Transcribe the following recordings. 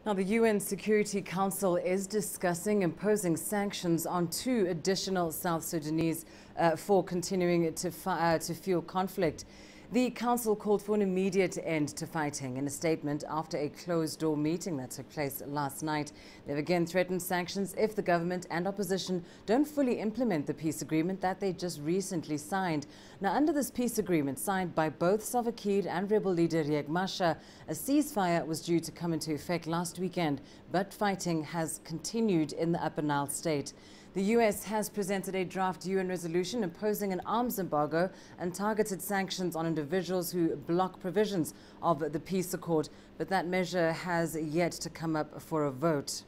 Now, the UN Security Council is discussing imposing sanctions on 2 additional South Sudanese for continuing to fuel conflict. The council called for an immediate end to fighting. In a statement after a closed-door meeting that took place last night, they've again threatened sanctions if the government and opposition don't fully implement the peace agreement that they just recently signed. Now, under this peace agreement signed by both Salva Kiir and rebel leader Riek Machar, a ceasefire was due to come into effect last weekend, but fighting has continued in the Upper Nile state. The U.S. has presented a draft UN resolution imposing an arms embargo and targeted sanctions on individuals who block provisions of the peace accord, but that measure has yet to come up for a vote.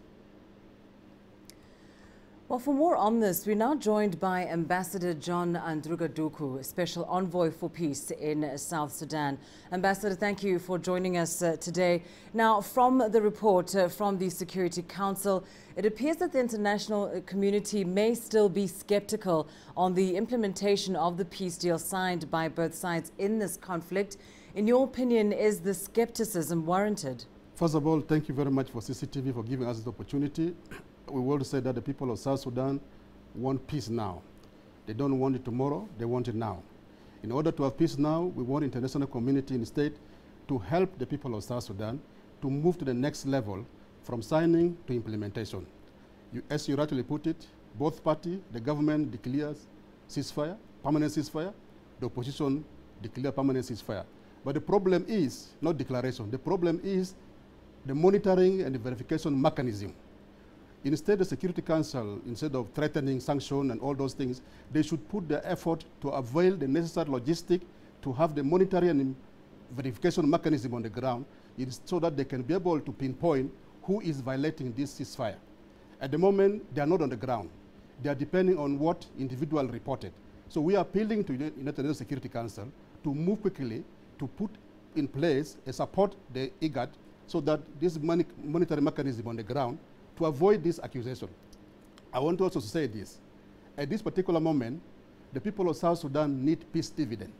Well, for more on this, we're now joined by Ambassador John Andruga Duku, Special Envoy for Peace in South Sudan. Ambassador, thank you for joining us today. Now, from the report from the Security Council, it appears that the international community may still be skeptical on the implementation of the peace deal signed by both sides in this conflict. In your opinion, is the skepticism warranted? First of all, thank you very much for CCTV for giving us this opportunity. We want to say that the people of South Sudan want peace now. They don't want it tomorrow, they want it now. In order to have peace now, we want international community and state to help the people of South Sudan to move to the next level from signing to implementation. As you rightly put it, both parties, the government declares ceasefire, permanent ceasefire, the opposition declares permanent ceasefire. But the problem is not declaration, the problem is the monitoring and the verification mechanism. Instead, the Security Council, instead of threatening sanction and all those things, they should put the effort to avail the necessary logistic to have the monitoring and verification mechanism on the ground so that they can be able to pinpoint who is violating this ceasefire. At the moment, they are not on the ground. They are depending on what individual reported. So we are appealing to the United Security Council to move quickly to put in place and support the IGAD so that this monitoring mechanism on the ground to avoid this accusation. I want also to say this. At this particular moment, the people of South Sudan need peace dividend.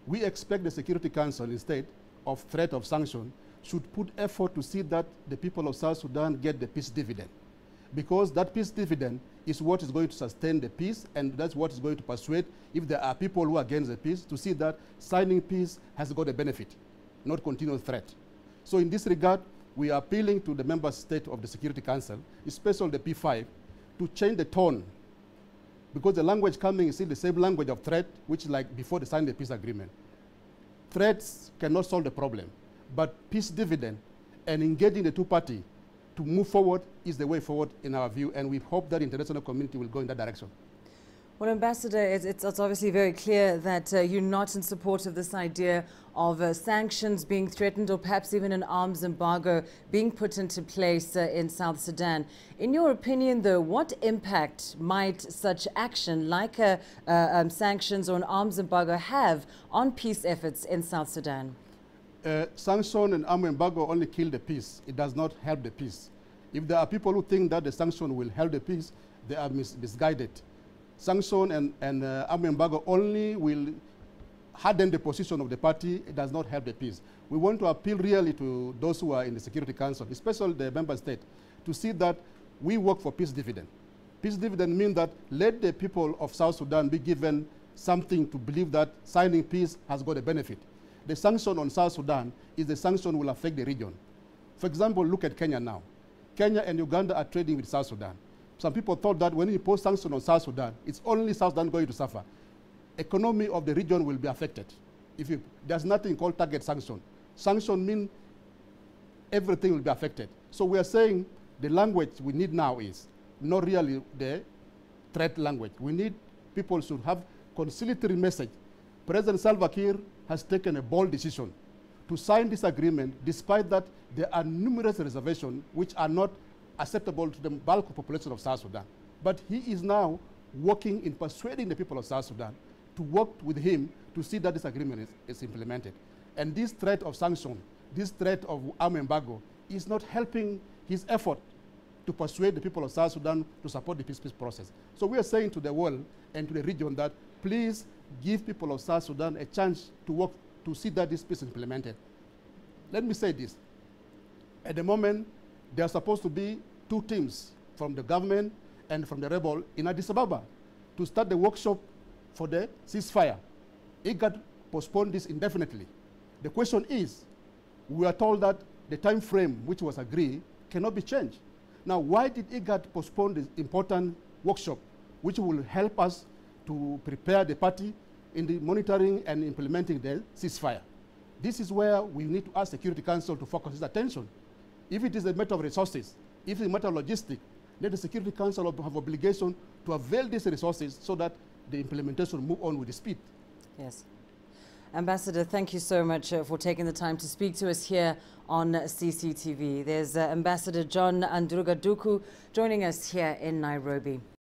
We expect the Security Council, instead of threat of sanction, should put effort to see that the people of South Sudan get the peace dividend. Because that peace dividend is what is going to sustain the peace, and that's what is going to persuade, if there are people who are against the peace, to see that signing peace has got a benefit, not continual threat. So in this regard, we are appealing to the member state of the Security Council, especially the P5, to change the tone, because the language coming is still the same language of threat, which is like before they signed the peace agreement. Threats cannot solve the problem, but peace dividend and engaging the two parties to move forward is the way forward in our view, and we hope that the international community will go in that direction. Well, Ambassador, it's obviously very clear that you're not in support of this idea of sanctions being threatened or perhaps even an arms embargo being put into place in South Sudan. In your opinion, though, what impact might such action like sanctions or an arms embargo have on peace efforts in South Sudan? Sanction and arms embargo only kill the peace. It does not help the peace. If there are people who think that the sanction will help the peace, they are misguided. Sanction and arms embargo only will harden the position of the party. It does not help the peace. We want to appeal really to those who are in the Security Council, especially the member state, to see that we work for peace dividend. Peace dividend means that let the people of South Sudan be given something to believe that signing peace has got a benefit. The sanction on South Sudan is the sanction will affect the region. For example, look at Kenya now. Kenya and Uganda are trading with South Sudan. Some people thought that when you impose sanctions on South Sudan, it's only South Sudan going to suffer. Economy of the region will be affected. There's nothing called target sanction. Sanction means everything will be affected. So we are saying the language we need now is not really the threat language. We need people should have conciliatory message. President Salva Kiir has taken a bold decision to sign this agreement, despite that there are numerous reservations which are not acceptable to the bulk of the population of South Sudan. But he is now working in persuading the people of South Sudan to work with him to see that this agreement is implemented. And this threat of sanction, this threat of arms embargo is not helping his effort to persuade the people of South Sudan to support the peace process. So we are saying to the world and to the region that please give people of South Sudan a chance to work to see that this peace is implemented. Let me say this. At the moment, there are supposed to be 2 teams from the government and from the rebel in Addis Ababa to start the workshop for the ceasefire. IGAD postponed this indefinitely. The question is, we are told that the time frame which was agreed cannot be changed. Now, why did IGAD postpone this important workshop, which will help us to prepare the party in the monitoring and implementing the ceasefire? This is where we need to ask Security Council to focus its attention. If it is a matter of resources, if it's a matter of logistics, let the Security Council have obligation to avail these resources so that the implementation move on with speed. Yes. Ambassador, thank you so much for taking the time to speak to us here on CCTV. There's Ambassador John Andruga Duku joining us here in Nairobi.